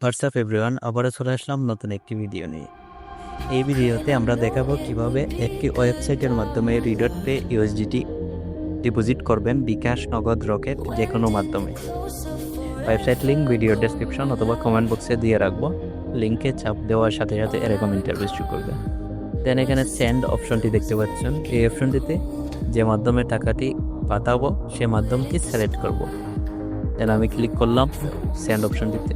WhatsApp everyone, আবারও চলে আসলাম নতুন একটি ভিডিও নিয়ে। এই ভিডিওতে আমরা দেখাবো কিভাবে একটি ওয়েবসাইটের মাধ্যমে রিডট পে ইউএসডিটি ডিপোজিট করবেন বিকাশ, নগদ, রকেট যে কোনো মাধ্যমে। ওয়েবসাইট লিঙ্ক ভিডিও ডেসক্রিপশন অথবা কমেন্ট বক্সে দিয়ে রাখবো। লিঙ্কে চাপ দেওয়ার সাথে সাথে এরকম ইন্টারফেস শুরু করবে। দেন এখানে সেন্ড অপশনটি দেখতে পাচ্ছেন। এই অপশনটিতে যে মাধ্যমে টাকাটি পাঠাবো সে মাধ্যমটি সিলেক্ট করব। দেন আমি ক্লিক করলাম সেন্ড অপশনটিতে।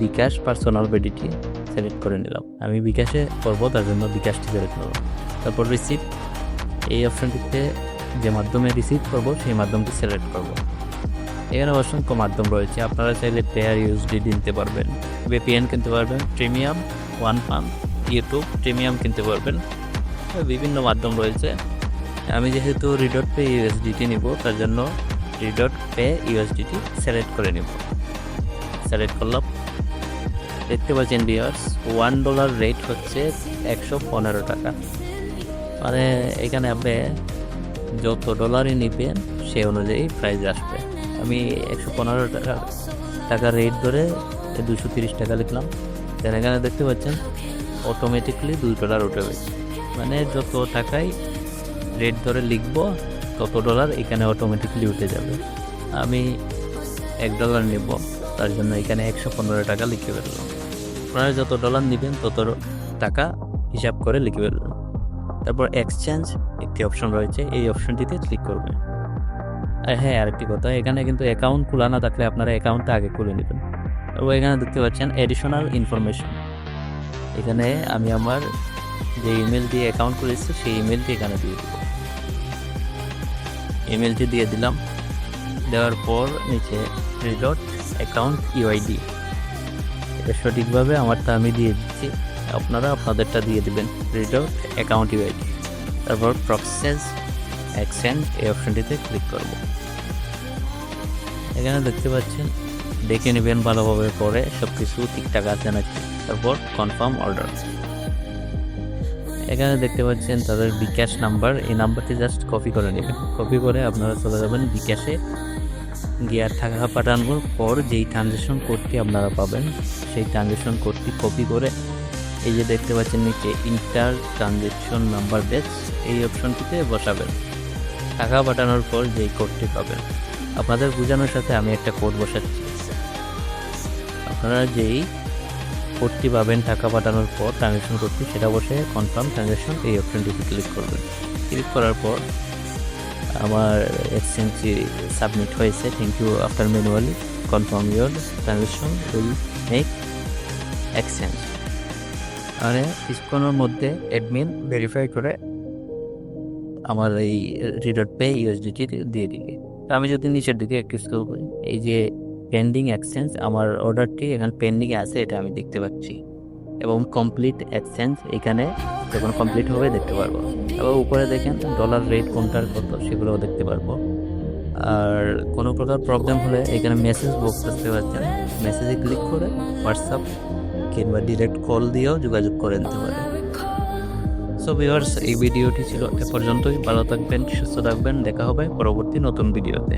বিকাশ পার্সোনাল ভ্যালিডিটি সিলেক্ট করে নিলাম। আমি বিকাশে করবো, তার জন্য বিকাশটি সিলেক্ট করব। তারপর রিসিভ, এই অপশনটিতে যে মাধ্যমে রিসিভ করব সেই মাধ্যমটি সিলেক্ট করব। এখানে অসংখ্য মাধ্যম রয়েছে, আপনারা চাইলে পেয়ার ইউএসডিটি নিতে পারবেন, VPN কিনতে পারবেন, premium, one pump, YouTube premium কিনতে পারবেন, বিভিন্ন মাধ্যম রয়েছে। আমি যেহেতু রিডট পে ইউএসডিটি নিব, তার জন্য রিডট পে ইউএসডিটি সিলেক্ট করে নিব। সিলেক্ট করলাম। দেখতে পাচ্ছেন ভিউয়ার্স, $1 রেট হচ্ছে 115 টাকা। মানে এখানে আপনি যত ডলারই নিবেন সেই অনুযায়ী প্রাইস আসবে। আমি 115 টাকা রেট ধরে 230 টাকা লিখলাম। দেন এখানে দেখতে পাচ্ছেন অটোমেটিকলি $2 উঠে গেছে। মানে যত টাকায় রেট ধরে লিখবো তত ডলার এখানে অটোমেটিকলি উঠে যাবে। আমি $1 নেব, তার জন্য এখানে 115 টাকা লিখে ফেললাম। আপনারা যত ডলার নেবেন তত টাকা হিসাব করে লিখে ফেলবেন। তারপর এক্সচেঞ্জ একটি অপশন রয়েছে, এই অপশনটিতে ক্লিক করবেন। আর হ্যাঁ, আরেকটি কথা, এখানে কিন্তু অ্যাকাউন্ট খোলা না থাকলে আপনারা অ্যাকাউন্টটা আগে খুলে নেবেন। তারপর এখানে দেখতে পাচ্ছেন এডিশনাল ইনফরমেশন। এখানে আমি আমার যে ইমেল দিয়ে অ্যাকাউন্ট খুলেছি সেই ইমেলটি এখানে দিয়ে দেব। ইমেলটি দিয়ে দিলাম। দেওয়ার পর নিচে রিডট অ্যাকাউন্ট ইউআইডি, এটা সঠিকভাবে আমারটা আমি দিয়ে দিচ্ছি, আপনারা আপনাদেরটা দিয়ে দেবেন, রিডট অ্যাকাউন্ট ইউআইডি। তারপর প্রসেস এক্সচেঞ্জ এই অপশনটিতে ক্লিক করব। এখানে দেখতে পাচ্ছেন, দেখে নেবেন ভালোভাবে পরে সব কিছু ঠিকঠাক আছে নাকি। তারপর কনফার্ম অর্ডার। এখানে দেখতে পাচ্ছেন তাদের বিকাশ নাম্বার, এই নাম্বারটি জাস্ট কপি করে নেবেন। কপি করে আপনারা চলে যাবেন বিকাশে গিয়ে টাকা পাঠানোর পর যেই ট্রানজ্যাকশন কোডটি আপনারা পাবেন সেই ট্রানজ্যাকশন কোডটি কপি করে এই যে দেখতে পাচ্ছেন নিচে ইন্টার ট্রানজ্যাকশন নাম্বার বেস, এই অপশনটিতে বসাবেন। টাকা পাঠানোর পর যেই কোডটি পাবেন, আপনাদের বোঝানোর সাথে আমি একটা কোড বসাচ্ছি। আপনারা যেই কোডটি পাবেন টাকা পাঠানোর পর ট্রানজ্যাকশন কোডটি, সেটা বসে কনফার্ম ট্রানজ্যাকশন এই অপশনটিতে ক্লিক করবেন। ক্লিক করার পর আমার এক্সচেঞ্জটি সাবমিট হয়েছে। Thank you after manually confirm your transaction will make exchange. মানে কিছুক্ষণের মধ্যে অ্যাডমিন ভেরিফাই করে আমার এই রিডট পে ইউএসডিটি দিয়ে দিবে। তো আমি যদি নিচের দিকে একটু স্ক্রল করি, এই যে পেন্ডিং এক্সচেঞ্জ, আমার অর্ডারটি এখানে পেন্ডিংয়ে আছে, এটা আমি দেখতে পাচ্ছি। এবং কমপ্লিট এক্সচেঞ্জ এখানে যখন কমপ্লিট হবে দেখতে পারবো। এবং উপরে দেখেন ডলার রেট কোনটার কত সেগুলোও দেখতে পারবো। আর কোনো প্রকার প্রবলেম হলে এখানে মেসেজ বক্স দেখতে পাচ্ছেন, মেসেজে ক্লিক করে হোয়াটসঅ্যাপ কিংবা ডিরেক্ট কল দিয়েও যোগাযোগ করে নিতে পারে। সো ভিউয়ার্স, এই ভিডিওটি ছিল এ পর্যন্তই। ভালো থাকবেন, সুস্থ থাকবেন, দেখা হবে পরবর্তী নতুন ভিডিওতে।